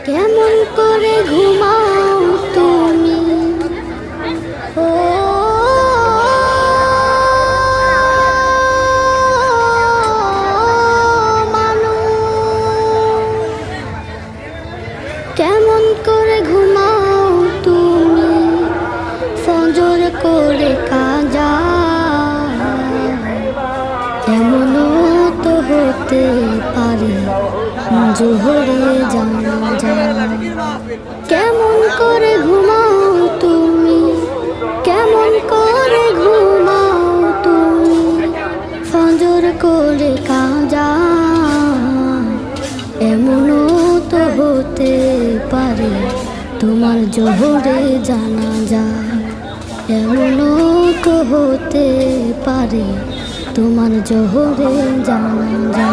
কেমন করে ঘুমাও তুমি ও কেমন করে ঘুমাও তুমি ফজর করে কাজা এমনও তো হতে পারে জোহরে জানাজা কেমন করে ঘুমাও তুমি কেমন করে ঘুমাও তুমি ফজর করে কাজা এমনও তো হতে পারে তোমার জোহরে জানাজা এমনও তো হতে পারে তোমার জোহরে জানাজা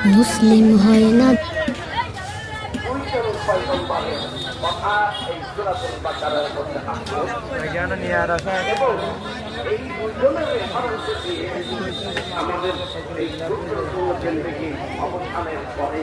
মুসলিম হয় না আমাদের এই অবস্থানের পরে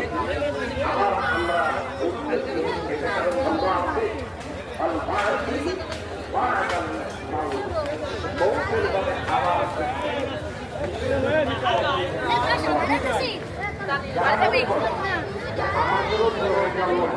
আমরা